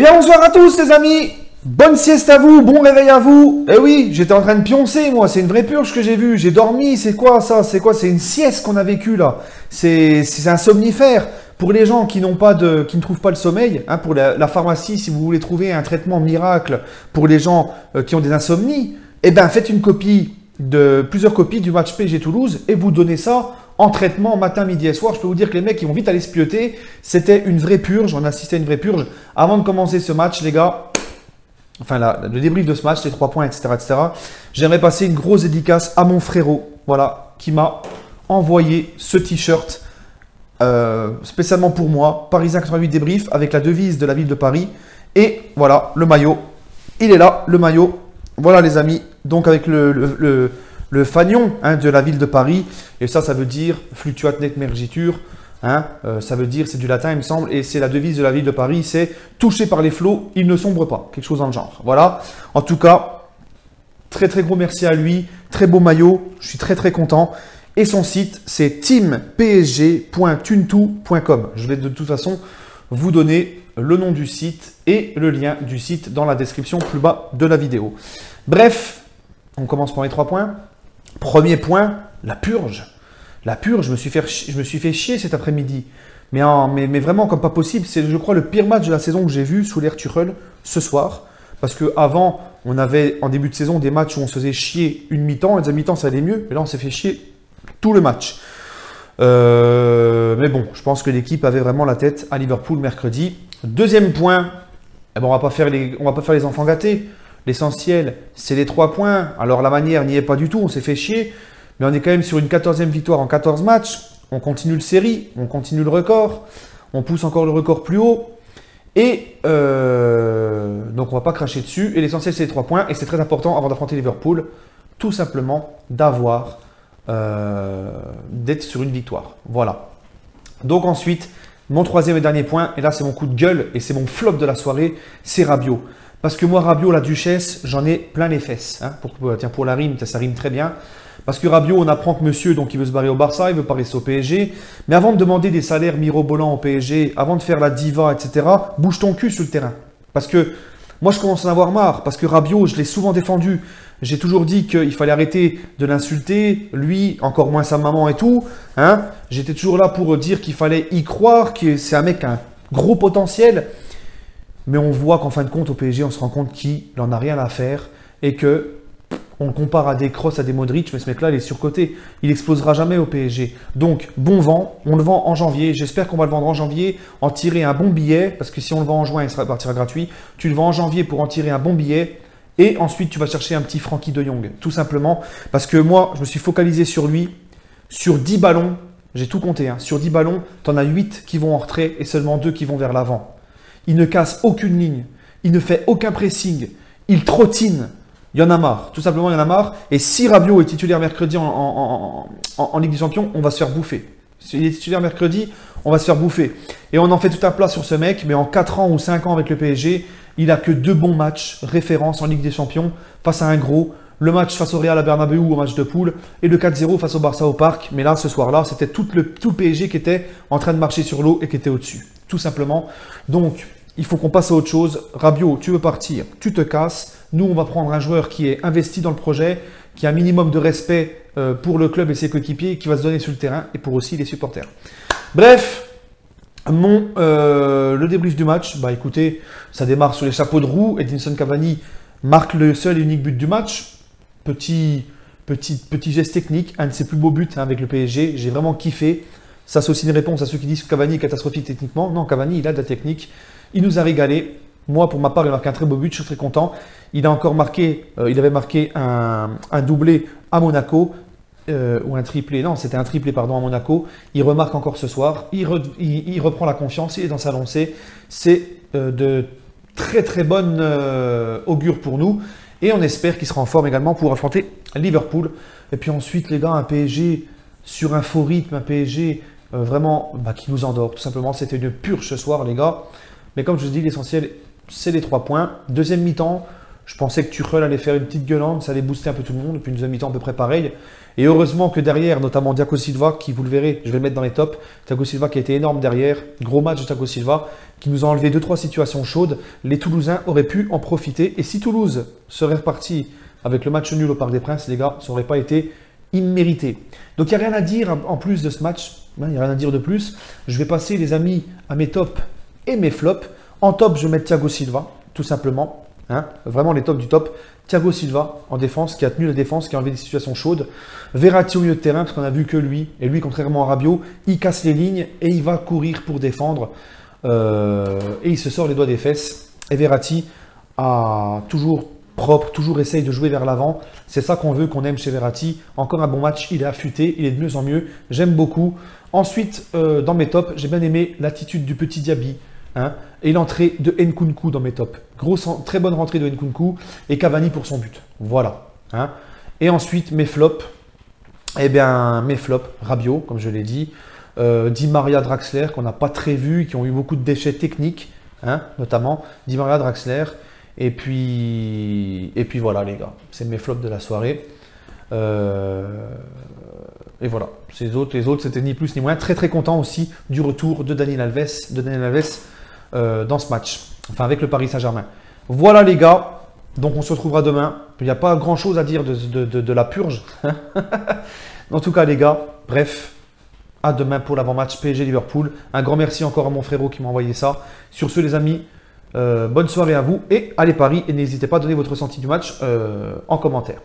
bien, bonsoir à tous les amis. Bonne sieste à vous, bon réveil à vous. Eh oui, j'étais en train de pioncer moi, c'est une vraie purge que j'ai vue. J'ai dormi, c'est quoi ça? C'est quoi? C'est une sieste qu'on a vécue là. C'est un somnifère. Pour les gens qui n'ont pas qui ne trouvent pas le sommeil, hein, pour la pharmacie, si vous voulez trouver un traitement miracle pour les gens qui ont des insomnies, eh ben faites plusieurs copies du match PSG Toulouse et vous donnez ça en traitement matin, midi et soir. Je peux vous dire que les mecs, ils vont vite aller se pioter. C'était une vraie purge, on assistait à une vraie purge. Avant de commencer ce match, les gars, enfin le débrief de ce match, les 3 points, etc., etc., j'aimerais passer une grosse dédicace à mon frérot, voilà, qui m'a envoyé ce t-shirt spécialement pour moi, Parisien 88 débrief, avec la devise de la ville de Paris. Et voilà, le maillot, il est là, le maillot. Voilà les amis, donc avec le fanion hein, de la ville de Paris. Et ça veut dire fluctuat nec mergitur. Hein, ça veut dire, c'est du latin il me semble, et c'est la devise de la ville de Paris, c'est touché par les flots, il ne sombre pas, quelque chose dans le genre. Voilà, en tout cas, très très gros merci à lui, très beau maillot, je suis très très content. Et son site, c'est teampsg.tuntu.com. Je vais de toute façon vous donner le nom du site et le lien du site dans la description plus bas de la vidéo. Bref, on commence par les 3 points. Premier point, la purge. La purge, je me suis fait chier cet après-midi. Mais vraiment comme pas possible. C'est, je crois, le pire match de la saison que j'ai vu sous l'ère Tuchel ce soir. Parce qu'avant, on avait en début de saison des matchs où on se faisait chier une mi-temps. Et deuxième mi-temps, ça allait mieux. Mais là, on s'est fait chier tout le match. Mais bon, je pense que l'équipe avait vraiment la tête à Liverpool mercredi. Deuxième point, eh ben, on va pas faire les enfants gâtés. L'essentiel, c'est les 3 points. Alors la manière n'y est pas du tout, on s'est fait chier. Mais on est quand même sur une 14e victoire en 14 matchs. On continue le série, on continue le record. On pousse encore le record plus haut. Et donc on ne va pas cracher dessus. Et l'essentiel, c'est les 3 points. Et c'est très important avant d'affronter Liverpool, tout simplement d'être sur une victoire. Voilà. Donc ensuite, mon 3e et dernier point, et là c'est mon coup de gueule et c'est mon flop de la soirée, c'est Rabiot. Parce que moi, Rabiot, la duchesse, j'en ai plein les fesses. Hein, pour la rime, ça rime très bien. Parce que Rabiot, on apprend que monsieur, donc il veut se barrer au Barça, il veut pas rester au PSG. Mais avant de demander des salaires mirobolants au PSG, avant de faire la diva, etc., bouge ton cul sur le terrain. Parce que moi, je commence à en avoir marre. Parce que Rabiot, je l'ai souvent défendu. J'ai toujours dit qu'il fallait arrêter de l'insulter, lui, encore moins sa maman et tout. Hein. J'étais toujours là pour dire qu'il fallait y croire, que c'est un mec qui a un gros potentiel. Mais on voit qu'en fin de compte, au PSG, on se rend compte qu'il n'en a rien à faire et que on le compare à des Kroos, à des Modric, mais ce mec-là, il est surcoté. Il n'explosera jamais au PSG. Donc, bon vent, on le vend en janvier. J'espère qu'on va le vendre en janvier, en tirer un bon billet, parce que si on le vend en juin, il partira gratuit. Tu le vends en janvier pour en tirer un bon billet. Et ensuite, tu vas chercher un petit Frankie de Jong, tout simplement. Parce que moi, je me suis focalisé sur lui. Sur 10 ballons, j'ai tout compté. Hein, sur 10 ballons, tu en as 8 qui vont en retrait et seulement 2 qui vont vers l'avant. Il ne casse aucune ligne. Il ne fait aucun pressing. Il trottine. Il y en a marre. Tout simplement, il y en a marre. Et si Rabiot est titulaire mercredi en Ligue des Champions, on va se faire bouffer. S'il est titulaire mercredi, on va se faire bouffer. Et on en fait tout un plat sur ce mec. Mais en 4 ans ou 5 ans avec le PSG, il n'a que 2 bons matchs références en Ligue des Champions face à un gros. Le match face au Real à Bernabéu au match de poule et le 4-0 face au Barça au Parc. Mais là, ce soir-là, c'était tout le PSG qui était en train de marcher sur l'eau et qui était au-dessus. Tout simplement. Donc, il faut qu'on passe à autre chose. Rabiot, tu veux partir, tu te casses. Nous, on va prendre un joueur qui est investi dans le projet, qui a un minimum de respect pour le club et ses coéquipiers, qui va se donner sur le terrain et pour aussi les supporters. Bref, le débrief du match, bah écoutez, ça démarre sur les chapeaux de roue. Edinson Cavani marque le seul et unique but du match. Petit geste technique, un de ses plus beaux buts hein, avec le PSG. J'ai vraiment kiffé. Ça, c'est aussi une réponse à ceux qui disent que Cavani est catastrophique techniquement. Non, Cavani, il a de la technique. Il nous a régalé. Moi, pour ma part, il a marqué un très beau but. Je suis très content. Il a encore marqué, il avait marqué un doublé à Monaco. Ou un triplé. Non, c'était un triplé, pardon, à Monaco. Il remarque encore ce soir. Il reprend la confiance. Il est dans sa lancée. C'est de très, très bonne augure pour nous. Et on espère qu'il sera en forme également pour affronter Liverpool. Et puis ensuite, les gars, un PSG sur un faux rythme, un PSG vraiment qui nous endort. Tout simplement, c'était une purge ce soir, les gars. Mais comme je vous dis, l'essentiel, c'est les 3 points. Deuxième mi-temps, Je pensais que Tuchel allait faire une petite gueulante, ça allait booster un peu tout le monde. Et puis une deuxième mi-temps à peu près pareil. Et heureusement que derrière, notamment Thiago Silva, qui vous le verrez, je vais le mettre dans les tops. Thiago Silva qui a été énorme derrière. Gros match de Thiago Silva, qui nous a enlevé 2-3 situations chaudes. Les Toulousains auraient pu en profiter. Et si Toulouse serait reparti avec le match nul au Parc des Princes, les gars, ça n'aurait pas été immérité. Donc il n'y a rien à dire en plus de ce match. Il n'y a rien à dire de plus. Je vais passer, les amis, à mes tops et mes flops. En top, je vais mettre Thiago Silva, tout simplement. Hein, vraiment les tops du top. Thiago Silva en défense, qui a tenu la défense, qui a enlevé des situations chaudes. Verratti au milieu de terrain, parce qu'on a vu que lui, et lui, contrairement à Rabiot, il casse les lignes et il va courir pour défendre. Et il se sort les doigts des fesses. Et Verratti a toujours propre, toujours essaye de jouer vers l'avant. C'est ça qu'on veut, qu'on aime chez Verratti. Encore un bon match, il est affûté, il est de mieux en mieux. J'aime beaucoup. Ensuite, dans mes tops, j'ai bien aimé l'attitude du petit Diaby. Hein, et l'entrée de Nkunku dans mes tops. Très bonne rentrée de Nkunku et Cavani pour son but. Voilà. Hein. Et ensuite, mes flops. Eh bien, mes flops, Rabiot, comme je l'ai dit. Di Maria, Draxler, qu'on n'a pas très vu, qui ont eu beaucoup de déchets techniques, hein, notamment. Di Maria, Draxler. Et puis voilà, les gars. C'est mes flops de la soirée. Et voilà. Les autres, c'était ni plus ni moins. Très très content aussi du retour de Daniel Alves. Dans ce match, enfin avec le Paris Saint-Germain. Voilà les gars, donc on se retrouvera demain. Il n'y a pas grand chose à dire de la purge. En tout cas les gars, bref, à demain pour l'avant-match PSG-Liverpool. Un grand merci encore à mon frérot qui m'a envoyé ça. Sur ce les amis, bonne soirée à vous et allez Paris et n'hésitez pas à donner votre ressenti du match en commentaire.